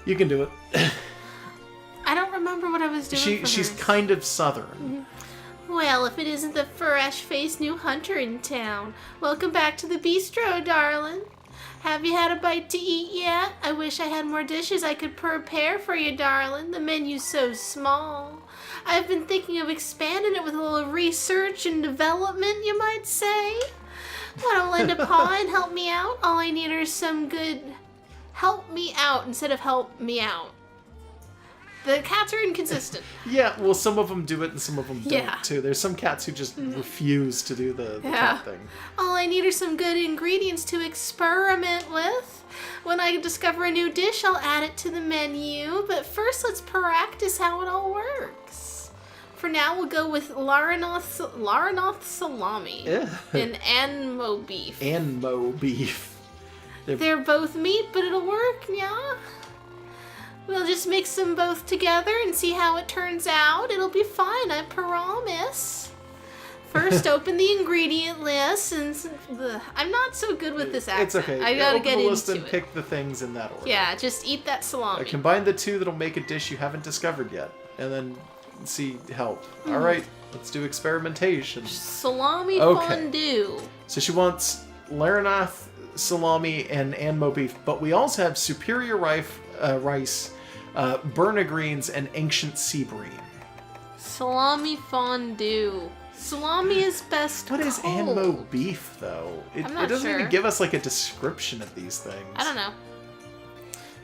You can do it. I don't remember what I was doing for She's hers. kind of southern. Well, if it isn't the fresh-faced new hunter in town. Welcome back to the bistro, darling. Have you had a bite to eat yet? I wish I had more dishes I could prepare for you, darling. The menu's so small. I've been thinking of expanding it with a little research and development, you might say. Why don't lend a paw and help me out? All I need are some good... Help me out instead of help me out. The cats are inconsistent. Yeah, well, some of them do it and some of them don't, Yeah. too. There's some cats who just refuse to do the cat thing. All I need are some good ingredients to experiment with. When I discover a new dish, I'll add it to the menu. But first, let's practice how it all works. For now, we'll go with Laranoth salami Yeah. and Anmo beef. Anmo beef. They're both meat, but it'll work, yeah? We'll just mix them both together and see how it turns out. It'll be fine, I promise. First, open the ingredient list, and I'm not so good with this accent. It's okay. I gotta Open get the list into and it. pick the things in that order. Yeah, just eat that salami. Combine the two that'll make a dish you haven't discovered yet, and then see help. All right, let's do experimentation. Salami Okay. fondue. So she wants Laranoth salami and Anmo beef, but we also have superior rice, Berna greens, and ancient sea bream. Salami fondue. Salami is best What is cold. Anmo beef, though? It I'm not doesn't sure. even give us like a description of these things. I don't know.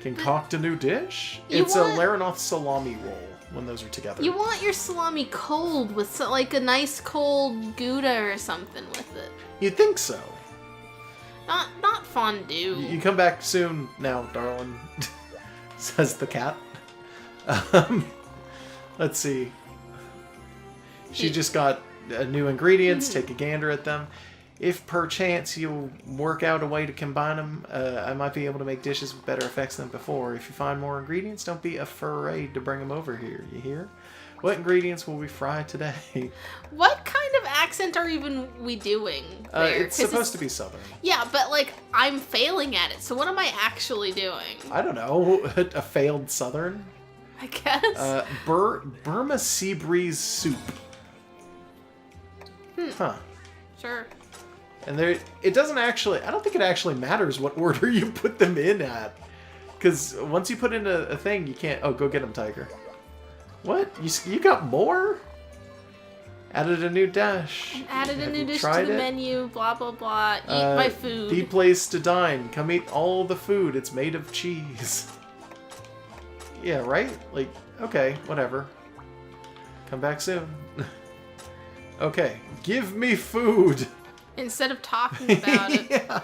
Concoct a new dish? You It's want- a Laranoth salami roll when those are together. You want your salami cold with like a nice cold Gouda or something with it. You'd think so. Not fondue. You come back soon now, darling, says the cat. Let's see. She just got new ingredients. Take a gander at them. If perchance you'll work out a way to combine them, I might be able to make dishes with better effects than before. If you find more ingredients, don't be afraid to bring them over here. You hear? What ingredients will we fry today? What kind of accent are even we doing there? It's supposed to be southern. Yeah, but like I'm failing at it. So what am I actually doing? I don't know. A failed southern? I guess. Burma Sea Breeze soup. Huh. Sure. And it doesn't actually, I don't think it actually matters what order you put them in at. Because once you put in a thing, you can't, oh, go get them, Tiger. What? You got more? Added a new dish. Added a Have new you dish to tried the it? menu, blah, blah, blah. Eat my food. The place to dine. Come eat all the food. It's made of cheese. Yeah, right? Like, okay, whatever. Come back soon. Okay, give me food. Instead of talking about it. Yeah.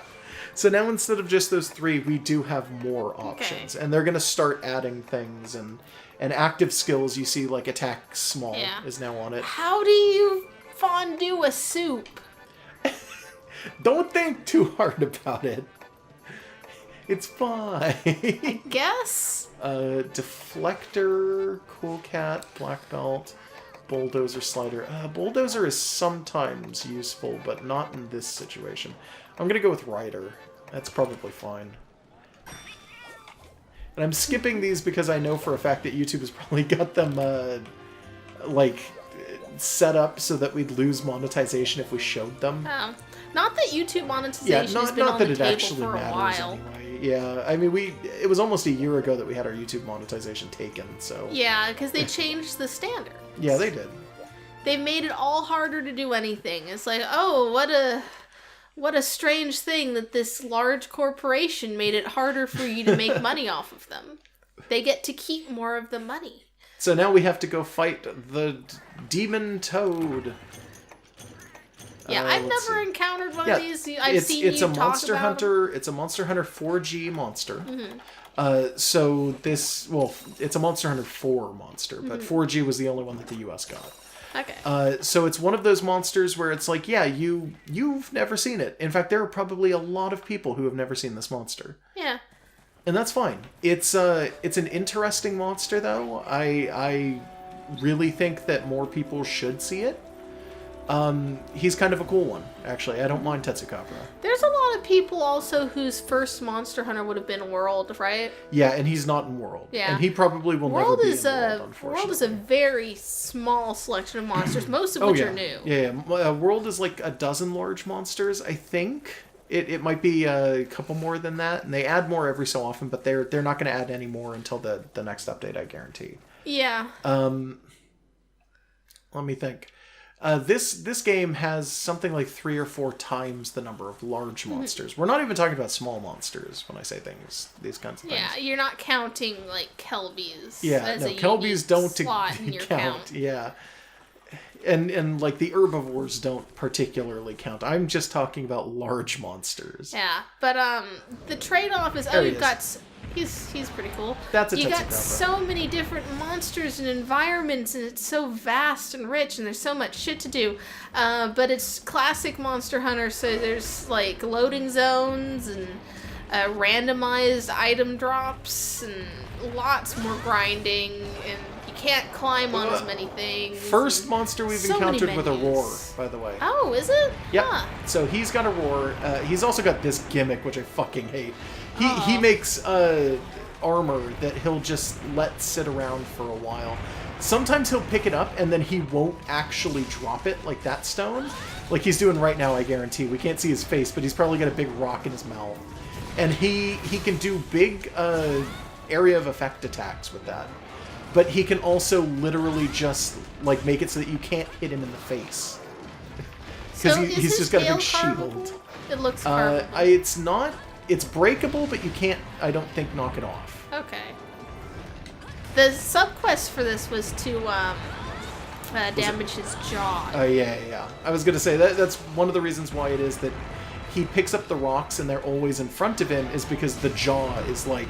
So now instead of just those three, we do have more options. And they're going to start adding things. And active skills, you see, like attack small is now on it. How do you fondue a soup? Don't think too hard about it. It's fine. I guess? Deflector, Cool Cat, Black Belt, Bulldozer, Slider. Bulldozer is sometimes useful, but not in this situation. I'm going to go with Rider. That's probably fine. And I'm skipping these because I know for a fact that YouTube has probably got them, set up so that we'd lose monetization if we showed them. Oh. Not that YouTube monetization has been not on that the it table actually for a matters while. anyway. Yeah, I mean, it was almost a year ago that we had our YouTube monetization taken, so... Yeah, because they changed the standard. Yeah, they did. They made it all harder to do anything. It's like, oh, what a strange thing that this large corporation made it harder for you to make money off of them. They get to keep more of the money. So now we have to go fight the Demon Toad. Yeah, I've let's never see. encountered one of these. I've seen it's you a talk Monster about Hunter. It's a Monster Hunter 4G monster. Mm-hmm. So this, well, it's a Monster Hunter 4 monster, but 4G was the only one that the US got. Okay. So it's one of those monsters where it's like, yeah, you've never seen it. In fact, there are probably a lot of people who have never seen this monster. Yeah. And that's fine. It's an interesting monster, though. I really think that more people should see it. He's kind of a cool one, actually. I don't mind Tetsukabra. There's a lot of people also whose first Monster Hunter would have been World, right? Yeah, and he's not in World. Yeah. And he probably will never World be is in World, a unfortunately. World is a very small selection of monsters, most of which yeah. are new. Yeah. World is like a dozen large monsters, I think. It might be a couple more than that, and they add more every so often, but they're not going to add any more until the next update, I guarantee. Yeah. Let me think. This game has something like 3 or 4 times the number of large monsters. We're not even talking about small monsters when I say these kinds of things. Yeah, you're not counting like Kelbies. Yeah, as no, a Kelbies unique don't slot in your count. Yeah. And like the herbivores don't particularly count. I'm just talking about large monsters. Yeah, but the trade-off is There he you've is. got he's pretty cool. That's a You got Tetsukabra. so many different monsters and environments, and it's so vast and rich, and there's so much shit to do. But it's classic Monster Hunter, so there's like loading zones and randomized item drops and lots more grinding, and you can't climb on as many things. First and monster we've so many encountered with a roar, menus. by the way. Oh, is it? Yep. Huh. So he's got a roar. He's also got this gimmick, which I fucking hate. He Aw. makes armor that he'll just let sit around for a while. Sometimes he'll pick it up and then he won't actually drop it, like that stone. Like he's doing right now, I guarantee. We can't see his face, but he's probably got a big rock in his mouth. And he can do big area of effect attacks with that. But he can also literally just like make it so that you can't hit him in the face. Because So is he's his just got a tail big shield. carvable? It looks carvable. It's not. It's breakable, but you can't. I don't think knock it off. Okay. The subquest for this was to damage his jaw. Yeah. I was gonna say that's one of the reasons why it is that he picks up the rocks and they're always in front of him is because the jaw is like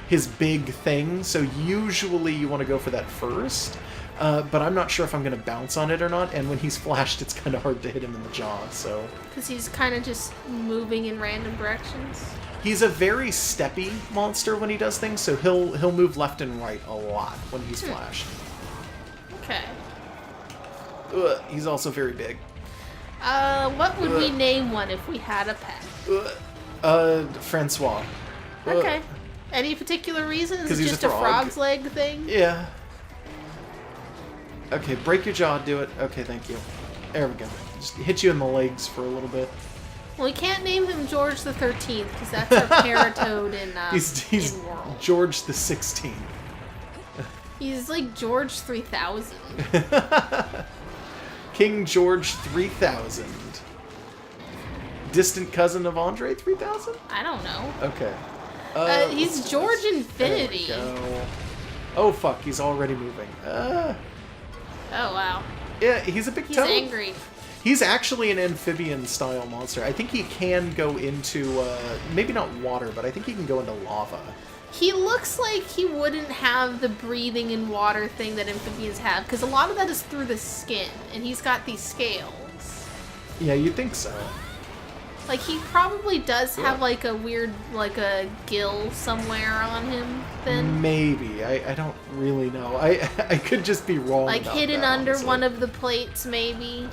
his big thing. So usually you want to go for that first. But I'm not sure if I'm going to bounce on it or not, and when he's flashed, it's kind of hard to hit him in the jaw, so... Because he's kind of just moving in random directions. He's a very steppy monster when he does things, so he'll move left and right a lot when he's flashed. Okay. He's also very big. What would we name one if we had a pet? Francois. Okay. Any particular reason? Is 'Cause it he's a just a frog. frog's leg thing? Yeah. Okay, break your jaw, do it. Okay, thank you. There we go. Just hit you in the legs for a little bit. Well, we can't name him George the 13th because that's our paratoad in He's in World. George the 16th. He's like George 3000. King George 3000. Distant cousin of Andre 3000? I don't know. Okay. He's George Infinity. There we go. Oh fuck, he's already moving. Oh wow. Yeah, he's a big He's toad. angry. He's actually an amphibian style monster. I think he can go into, maybe not water, but I think he can go into lava. He looks like he wouldn't have the breathing in water thing that amphibians have, because a lot of that is through the skin, and he's got these scales. Yeah, you'd think so. Like, he probably does have, like, a weird, like, a gill somewhere on him, then. Maybe. I don't really know. I could just be wrong Like, about hidden that, under honestly. one of the plates, maybe.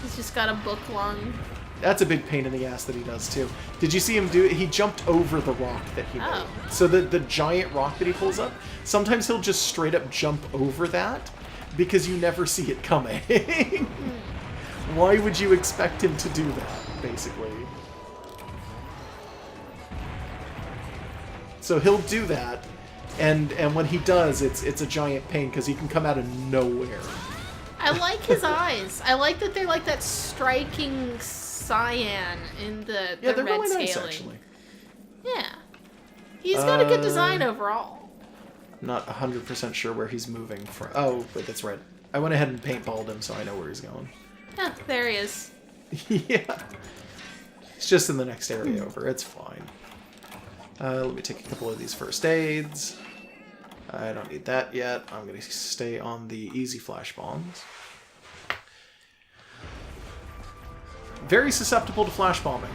He's just got a book lung. That's a big pain in the ass that he does, too. Did you see him do it? He jumped over the rock that he made. Oh. So the giant rock that he pulls up, sometimes he'll just straight up jump over that because you never see it coming. Why would you expect him to do that, basically? So he'll do that, and when he does, it's a giant pain because he can come out of nowhere. I like his eyes. I like that they're like that striking cyan in the Yeah, they're red really nice, scaling. actually. Yeah. He's got a good design overall. I'm not 100% sure where he's moving from. Oh, wait, that's right. I went ahead and paintballed him, so I know where he's going. Yeah, there he is. Yeah. It's just in the next area over. It's fine. Let me take a couple of these first aids. I don't need that yet. I'm going to stay on the easy flash bombs. Very susceptible to flash bombing.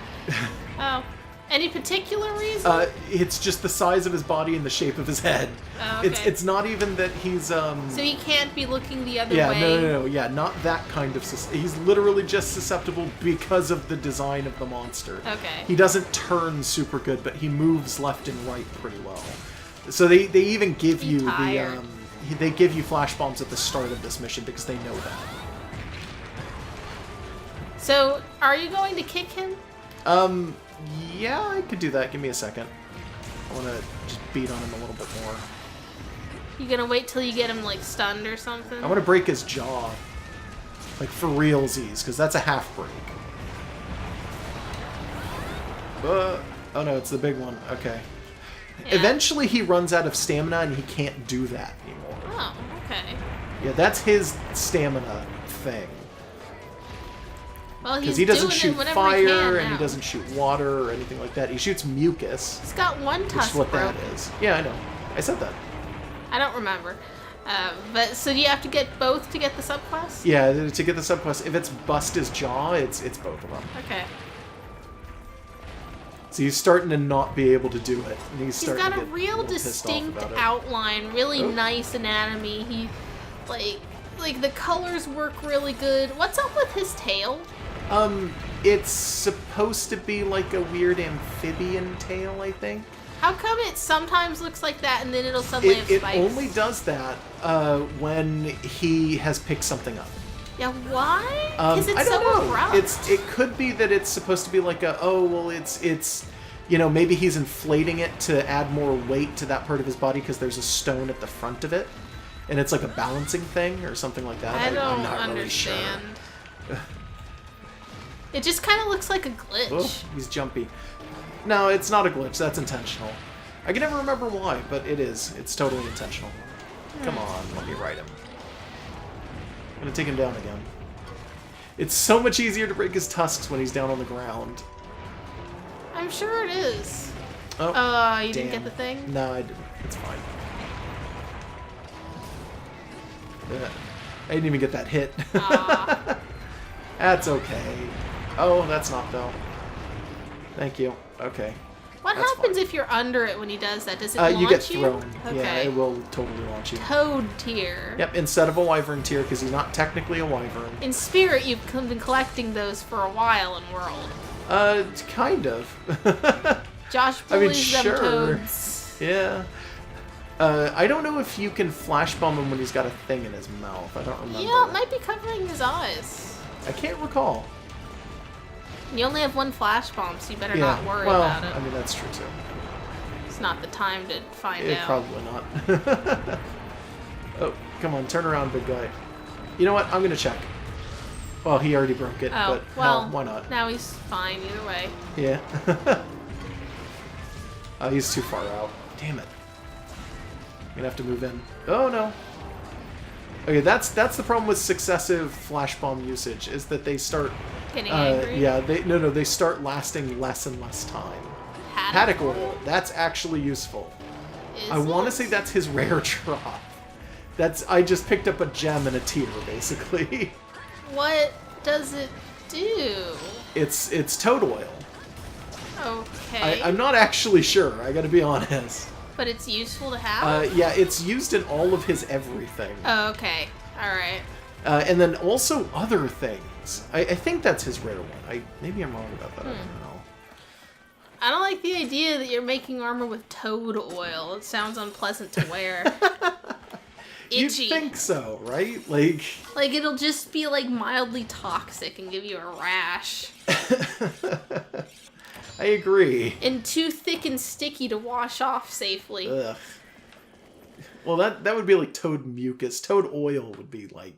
Oh. Any particular reason? It's just the size of his body and the shape of his head. Oh, okay. It's not even that he's So he can't be looking the other yeah, way? no, yeah, not that kind of he's literally just susceptible because of the design of the monster. Okay. He doesn't turn super good, but he moves left and right pretty well. So they even give you tired. they give you flash bombs at the start of this mission because they know that. So, are you going to kick him? Yeah, I could do that. Give me a second. I want to just beat on him a little bit more. You gonna wait till you get him, like, stunned or something? I want to break his jaw. Like, for realsies, because that's a half break. Oh no, it's the big one. Okay. Yeah. Eventually he runs out of stamina and he can't do that anymore. Oh, okay. Yeah, that's his stamina thing. Well, Because he's he doesn't doing shoot it whenever fire he can and he now. doesn't shoot water or anything like that. He shoots mucus, He's got one which tusk is what that broken. is. Yeah, I know. I said that. I don't remember. But so do you have to get both to get the subquest? Yeah, to get the subquest, if it's bust his jaw, it's both of them. Okay. So he's starting to not be able to do it. And he's He's starting got to a get real little pissed off distinct about it. outline, really Oh. nice anatomy. He, like the colors work really good. What's up with his tail? It's supposed to be like a weird amphibian tail, I think. How come it sometimes looks like that and then it'll suddenly have It spikes? only does that when he has picked something up. Yeah, why? Because it's I don't so know. abrupt. It could be that it's supposed to be like it's you know, maybe he's inflating it to add more weight to that part of his body because there's a stone at the front of it, and it's like a balancing thing or something like that. I don't I'm not understand. Really sure. It just kind of looks like a glitch. Oh, he's jumpy. No, it's not a glitch. That's intentional. I can never remember why, but it is. It's totally intentional. Come on, let me ride him. I'm gonna take him down again. It's so much easier to break his tusks when he's down on the ground. I'm sure it is. Oh, You didn't damn. get the thing? No, I didn't. It's fine. I didn't even get that hit. Aw. That's okay. Oh, that's not though. Thank you. Okay. What That's happens fine. if you're under it when he does that? Does it launch You get thrown. Okay. Yeah, it will totally launch you. Toad tier. Yep, instead of a wyvern tier, because he's not technically a wyvern. In Spirit, you've been collecting those for a while in World. Kind of. Josh I mean, bullies them sure. toads. Yeah. I don't know if you can flash bomb him when he's got a thing in his mouth. I don't remember. Yeah, it might be covering his eyes. I can't recall. You only have one flash bomb, so you better Yeah. not worry well, about it. I mean, that's true too. It's not the time to find It out. probably not. Oh, come on, turn around, big guy. You know what? I'm gonna check. Well, he already broke it, Oh, but well, hell, why not? Now he's fine either way. Yeah. Oh, he's too far out. Damn it. I'm gonna have to move in. Oh no. Okay, that's the problem with successive flash bomb usage is that they start. Getting angry. Yeah, they start lasting less and less time. Haddock oil. That's actually useful. Is I want to it? say that's his rare drop. I just picked up a gem and a tier, basically. What does it do? It's toad oil. Okay. I'm not actually sure. I got to be honest. But it's useful to have? Yeah, it's used in all of his everything, Oh, okay. Alright. and then also other things. I think that's his rare one. Maybe I'm wrong about that. I don't know. I don't like the idea that you're making armor with toad oil. It sounds unpleasant to wear. You'd Itchy. think so, right? Like. Like, it'll just be, like, mildly toxic and give you a rash. I agree. And too thick and sticky to wash off safely. Ugh. Well, that would be like toad mucus. Toad oil would be like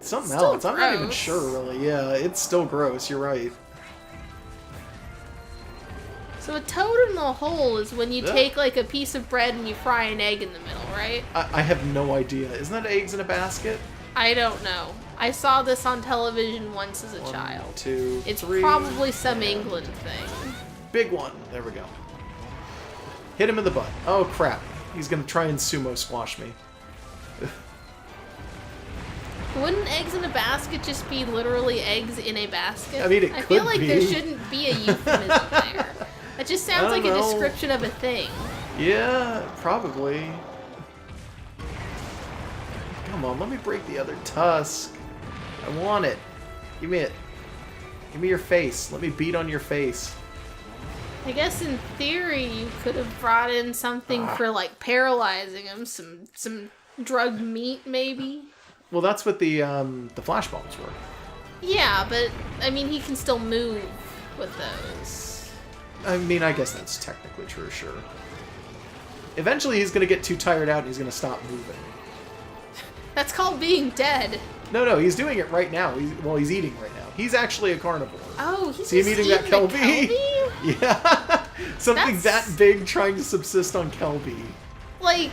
something Still else. I'm not even gross. sure, really. Yeah, it's still gross. You're right. So a toad in the hole is when you Yeah. take, like, a piece of bread and you fry an egg in the middle, right? I have no idea. Isn't that eggs in a basket? I don't know. I saw this on television once as a 1, child. 2, It's 3. probably some and England thing. Big one. There we go. Hit him in the butt. Oh crap! He's gonna try and sumo squash me. Wouldn't eggs in a basket just be literally eggs in a basket? I mean, it I feel could like be. there shouldn't be a euphemism there. just sounds like a know. description of a thing. Yeah, probably. Come on, let me break the other tusk. I want it. Give me it. Give me your face. Let me beat on your face. I guess in theory you could have brought in something for like paralyzing him, some drugged meat maybe. Well, that's what the flash bombs were. Yeah, but I mean he can still move with those. I mean, I guess that's technically true, sure. Eventually he's going to get too tired out and he's going to stop moving. That's called being dead. No, he's doing it right now. He's eating right now. He's actually a carnivore. Oh, he's See him just eating that the Kelby? Kelby? Yeah. Something That's- that big trying to subsist on Kelby. Like,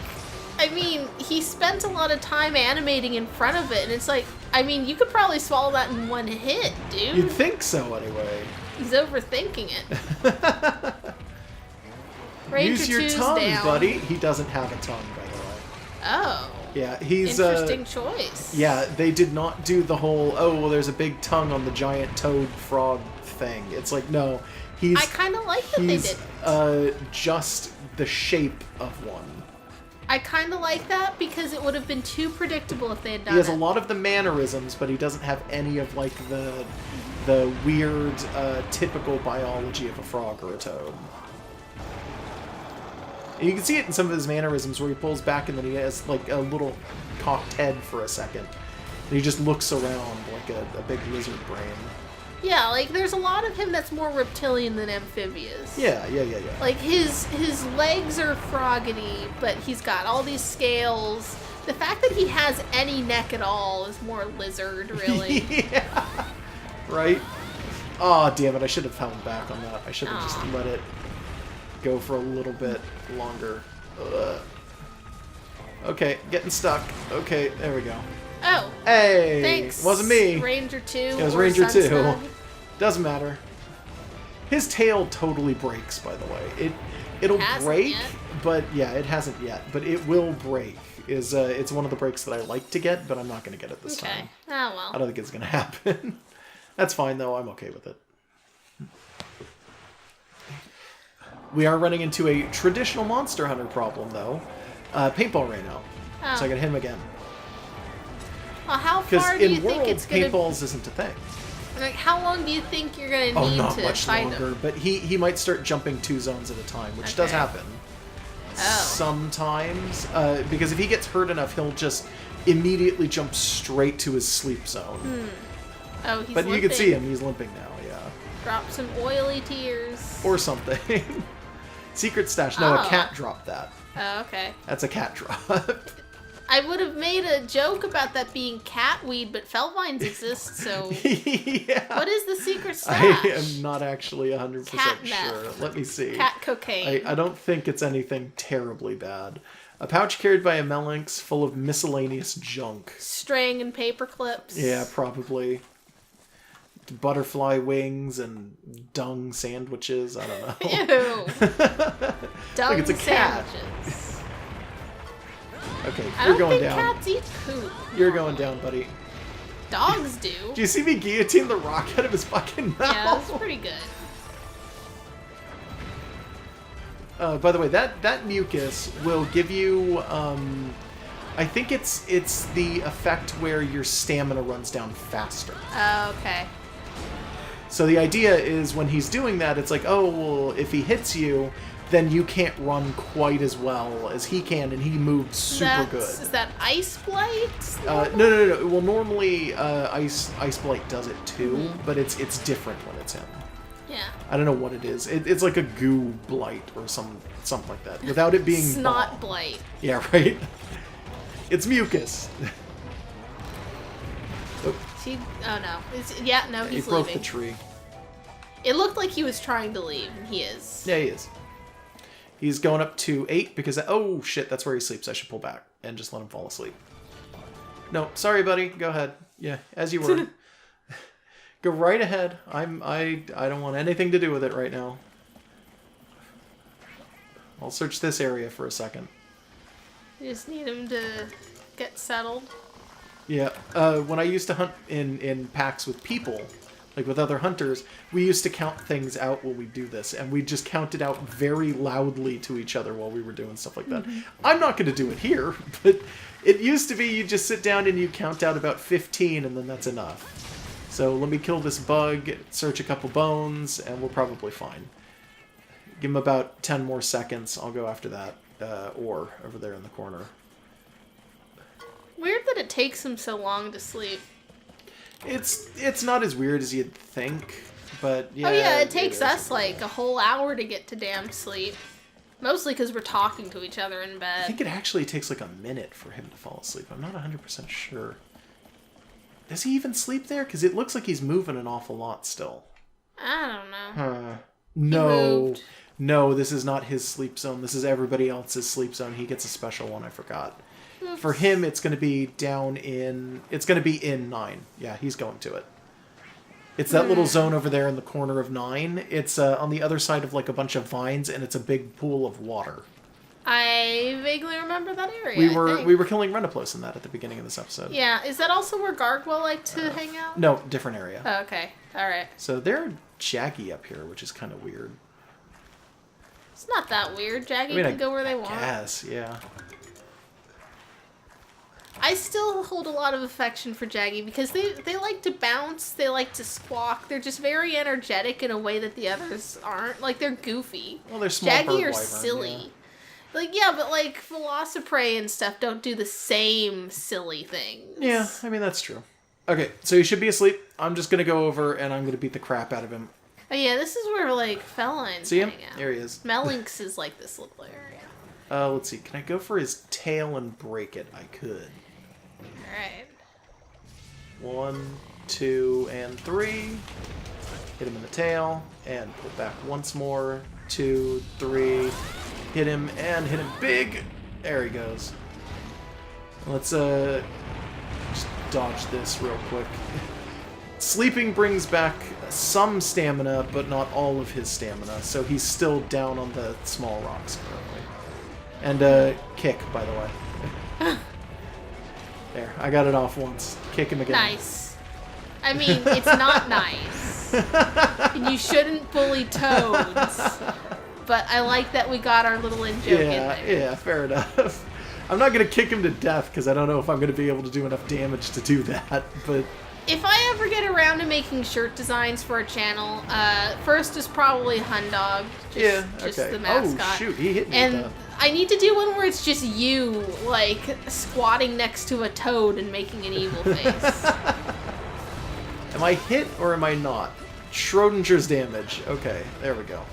I mean, he spent a lot of time animating in front of it, and it's like, I mean, you could probably swallow that in one hit, dude. You'd think so, anyway. He's overthinking it. Ranger Use your 2's tongue, down. buddy. He doesn't have a tongue, by the way. Oh. Yeah, he's Interesting choice. Yeah, they did not do the whole, oh, well, there's a big tongue on the giant toad frog thing. It's like, no, he's I kind of like that they did. Just the shape of one. I kind of like that because it would have been too predictable if they had done He has it. a lot of the mannerisms, but he doesn't have any of like the weird typical biology of a frog or a toad. And you can see it in some of his mannerisms where he pulls back and then he has like a little cocked head for a second. And he just looks around like a big lizard brain. Yeah, like there's a lot of him that's more reptilian than amphibious. Yeah. Like his legs are froggy, but he's got all these scales. The fact that he has any neck at all is more lizard, really. Yeah. Right? Oh, damn it. I should have held back on that. I should have just Aw. let it go for a little bit longer. Ugh. Okay, getting stuck. Okay, there we go. Oh, Hey! thanks. Wasn't me. Ranger 2. It was or Ranger 2. Sunstone. Doesn't matter. His tail totally breaks, by the way. It'll Hasn't break, yet. but yeah, it hasn't yet. But it will break. It's one of the breaks that I like to get, but I'm not going to get it this Okay. time. Oh, I well. don't think it's going to happen. That's fine, though. I'm okay with it. We are running into a traditional Monster Hunter problem, though. Paintball right now. Oh. So I can hit him again. Well, how Because far do you in think World, it's gonna? paintballs isn't a thing. Like, how long do you think you're gonna Oh, need not to much fight longer. them? But he might start jumping 2 zones at a time, which does Okay. happen. Oh. Sometimes. Because if he gets hurt enough, he'll just immediately jump straight to his sleep zone. Oh, he's But limping. you can see him. He's limping now, yeah. Drop some oily tears. Or something. Secret stash. No, a Oh. cat dropped that. Oh, okay. That's a cat drop. I would have made a joke about that being cat weed, but Felvines exist, so Yeah. what is the secret I stash? am not actually 100% Cat sure. meth. Let me see. Cat cocaine. I don't think it's anything terribly bad. A pouch carried by a Melinx full of miscellaneous junk. String and paper clips. Yeah, probably. Butterfly wings and dung sandwiches. I don't know. Ew. Dung it's a cat. sandwiches. Okay, I you're don't going think down. cats eat poop. You're going down, buddy. Dogs do. Do you see me guillotine the rock out of his fucking mouth? Yeah, that's pretty good. By the way, that mucus will give you, I think it's the effect where your stamina runs down faster. Oh, okay. So the idea is when he's doing that, it's like, oh, well, if he hits you, then you can't run quite as well as he can, and he moves super good. Is that ice blight? No. Well, normally ice blight does it too, Mm-hmm. but it's different when it's him. Yeah. I don't know what it is. It's like a goo blight or something like that. Without it being Snot bomb. blight. Yeah, right. It's mucus. Oh, Oh no. he He's broke leaving. the tree. It looked like he was trying to leave, and he is. Yeah, he is. He's going up to 8 because oh shit, that's where he sleeps. I should pull back and just let him fall asleep. No, sorry, buddy. Go ahead. Yeah, as you were. Go right ahead. I don't want anything to do with it right now. I'll search this area for a second. You just need him to get settled. Yeah. When I used to hunt in packs with people, Like with other hunters, we used to count things out when we do this, and we just count it out very loudly to each other while we were doing stuff like that. I'm not going to do it here, but it used to be you just sit down and you count out about 15, and then that's enough. So let me kill this bug, search a couple bones, and we're probably fine. Give him about 10 more seconds. I'll go after that ore over there in the corner. Weird that it takes him so long to sleep. It's not as weird as you'd think, but yeah. Oh yeah, it takes us like a whole hour to get to damn sleep. Mostly because we're talking to each other in I bed. think it actually takes like a minute for him to fall asleep. I'm not 100% sure. Does he even sleep there? Because it looks like he's moving an awful lot still. I don't know. No. No, this is not his sleep zone. This is everybody else's sleep zone. He gets a special one, I forgot. Oops. For him, it's going to be down in... It's going to be in 9. Yeah, he's going to it. It's that little zone over there in the corner of 9. It's on the other side of like a bunch of vines, and it's a big pool of water. I vaguely remember that area. We were killing Renoplos in that at the beginning of this episode. Yeah, is that also where Gargwell like to hang out? No, different area. Oh, okay. Alright. So they're Jaggy up here, which is kind of weird. It's not that weird. Jaggy I mean, can go where they want. Yes, yeah. I still hold a lot of affection for Jaggy because they like to bounce, they like to squawk. They're just very energetic in a way that the others aren't. Like, they're goofy. Well, they're small Jaggy bird are wyvern, silly. yeah. Like, yeah, but like Velociprey and stuff don't do the same silly things. Yeah, I mean, that's true. Okay, so he should be asleep. I'm just going to go over and I'm going to beat the crap out of him. Oh yeah, this is where like Felines See him? hang out. There he is. Melinx is like this little area. Let's see. Can I go for his tail and break it? I could. Alright. 1, 2, and 3. Hit him in the tail and pull back once more. 2, 3. Hit him and hit him big. There he goes. Let's just dodge this real quick. Sleeping brings back some stamina, but not all of his stamina, so he's still down on the small rocks currently. And kick, by the way. There, I got it off once. Kick him again. Nice. I mean, it's not nice. And you shouldn't bully toads. But I like that we got our little in-joke in there. Yeah, fair enough. I'm not going to kick him to death, because I don't know if I'm going to be able to do enough damage to do that, but... If I ever get around to making shirt designs for a channel, first is probably Hundog. Just the mascot. Oh, shoot, he hit me And with that. I need to do one where it's just you, like, squatting next to a toad and making an evil face. Am I hit or am I not? Schrodinger's damage. Okay, there we go.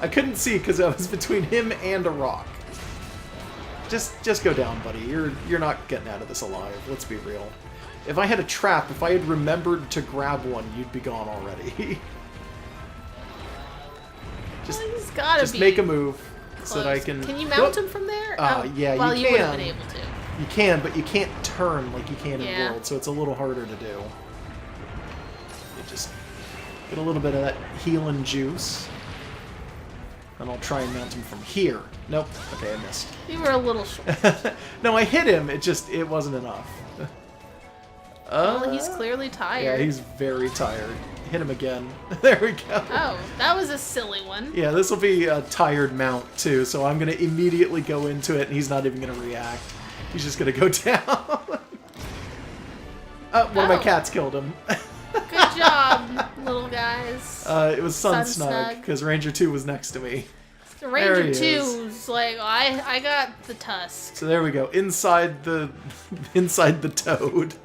I couldn't see because I was between him and a rock. Just go down, buddy. You're not getting out of this alive. Let's be real. If I had a trap, if I had remembered to grab one, you'd be gone already. He's gotta just be make a move close. so that I can... Can you mount him from there? Yeah, well, you you would have can. been able to. You can, but you can't turn like you can in Yeah. World, so it's a little harder to do. You just get a little bit of that healing juice. And I'll try and mount him from here. Nope. Okay, I missed. You were a little short. No, I hit him. It wasn't enough. Well, he's clearly tired. Yeah, he's very tired. Hit him again. There we go. Oh, that was a silly one. Yeah, this will be a tired mount, too, so I'm going to immediately go into it, and he's not even going to react. He's just going to go down. One of my cats killed him. Good job, little guys. It was Sun Snug, Sunsnug. because Ranger 2 was next to me. Ranger he 2's like, I got the tusk. So there we go, inside the toad.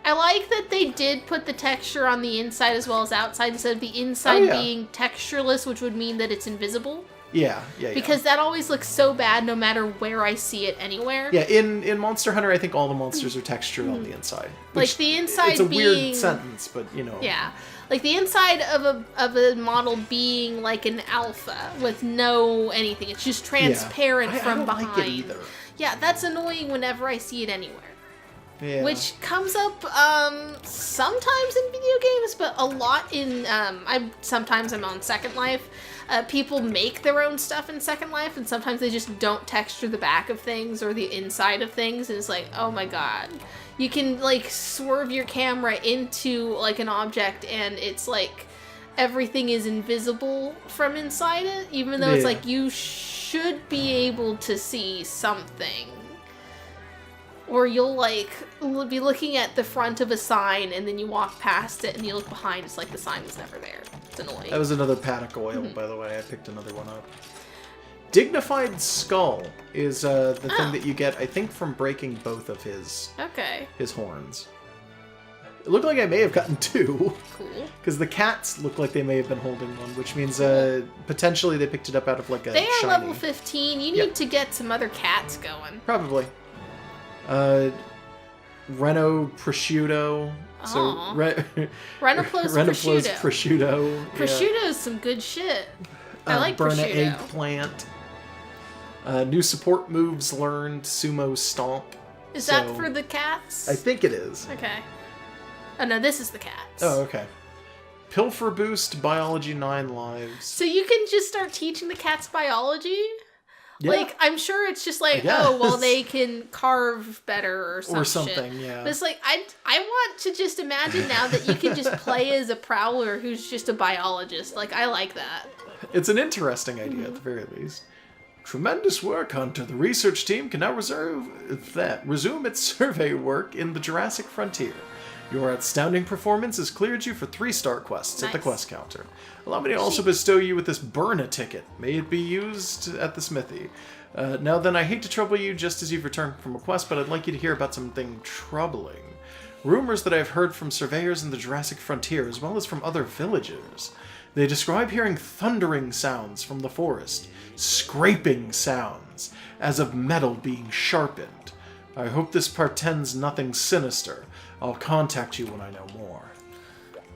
I like that they did put the texture on the inside as well as outside instead of the inside yeah. being textureless, which would mean that it's invisible. Yeah. Because that always looks so bad no matter where I see it anywhere. Yeah, in Monster Hunter, I think all the monsters are textured on the inside. Like the inside it's a being... weird sentence, but you know. Yeah. Like the inside of a model being like an alpha with no anything. It's just transparent from I don't behind. like it either. Yeah, that's annoying whenever I see it anywhere. Yeah. which comes up sometimes in video games, but a lot in sometimes I'm on Second Life. People make their own stuff in Second Life, and sometimes they just don't texture the back of things or the inside of things, and it's like, oh my god. You can like swerve your camera into like an object, and it's like everything is invisible from inside it, even though it's like you should be able to see something. Or you'll like be looking at the front of a sign, and then you walk past it, and you look behind. It's like the sign was never there. It's annoying. That was another paddock oil, by the way. I picked another one up. Dignified Skull is the thing that you get, I think, from breaking both of his horns. It looked like I may have gotten 2. Cool. Because the cats look like they may have been holding one, which means potentially they picked it up out of like a They are shiny. level 15. You need to get some other cats going. Probably. Reno Prosciutto. So Renoplos Renoplos prosciutto. Prosciutto. Prosciutto's some good shit. I like Burna prosciutto. Eggplant. New support moves learned. Sumo Stomp. Is that for the cats? I think it is. Okay. Oh no, this is the cats. Oh, okay. Pilfer Boost, Biology 9 lives. So you can just start teaching the cats biology? Yeah. Like, I'm sure it's just like, oh, well, they can carve better or something. Yeah. But it's like, I want to just imagine now that you can just play as a prowler who's just a biologist. Like, I like that. It's an interesting idea, at the very least. Tremendous work, Hunter. The research team can now resume its survey work in the Jurassic Frontier. Your outstanding performance has cleared you for 3-star quests at the quest counter. Allow me to also bestow you with this Burna ticket. May it be used at the smithy. Now then, I hate to trouble you just as you've returned from a quest, but I'd like you to hear about something troubling. Rumors that I've heard from surveyors in the Jurassic Frontier, as well as from other villagers. They describe hearing thundering sounds from the forest, scraping sounds, as of metal being sharpened. I hope this portends nothing sinister. I'll contact you when I know more.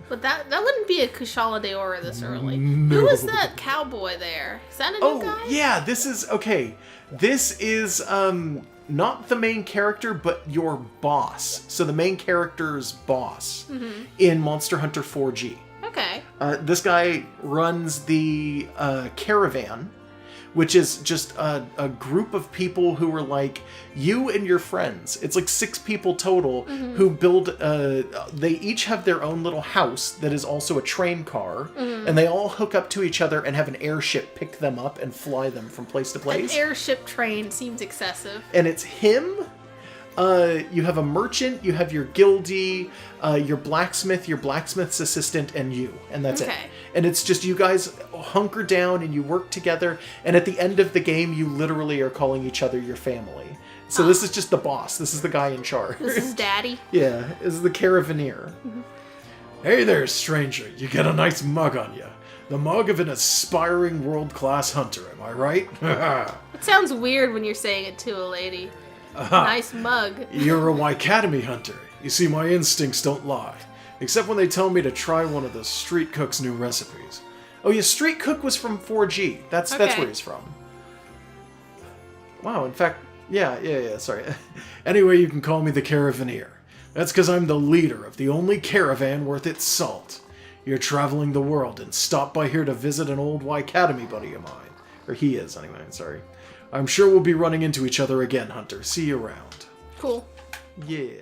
But that wouldn't be a Kushala Daora this early. No. Who is that cowboy there? Is that a new guy? Oh, yeah, this is, okay. This is, not the main character, but your boss. So the main character's boss in Monster Hunter 4G. Okay. This guy runs the caravan, which is just a group of people who are like you and your friends. It's like 6 people total who build, they each have their own little house that is also a train car, and they all hook up to each other and have an airship pick them up and fly them from place to place. An airship train seems excessive. And it's him. You have a merchant, you have your guildie, your blacksmith's assistant, and you. And that's it. And it's just you guys hunker down and you work together, and at the end of the game, you literally are calling each other your family. So this is just the boss. This is the guy in charge. This is Daddy. Yeah, this is the caravaneer. Hey there, stranger. You get a nice mug on you. The mug of an aspiring world-class hunter, am I right? It sounds weird when you're saying it to a lady. Nice mug. You're a Wycademy hunter. You see, my instincts don't lie. Except when they tell me to try one of the Street Cook's new recipes. Oh yeah, Street Cook was from 4G. That's where he's from. Wow, in fact, yeah, sorry. Anyway, you can call me the Caravaneer. That's because I'm the leader of the only caravan worth its salt. You're traveling the world and stopped by here to visit an old Wycademy buddy of mine. Or he is, anyway, sorry. I'm sure we'll be running into each other again, Hunter. See you around. Cool. Yeah.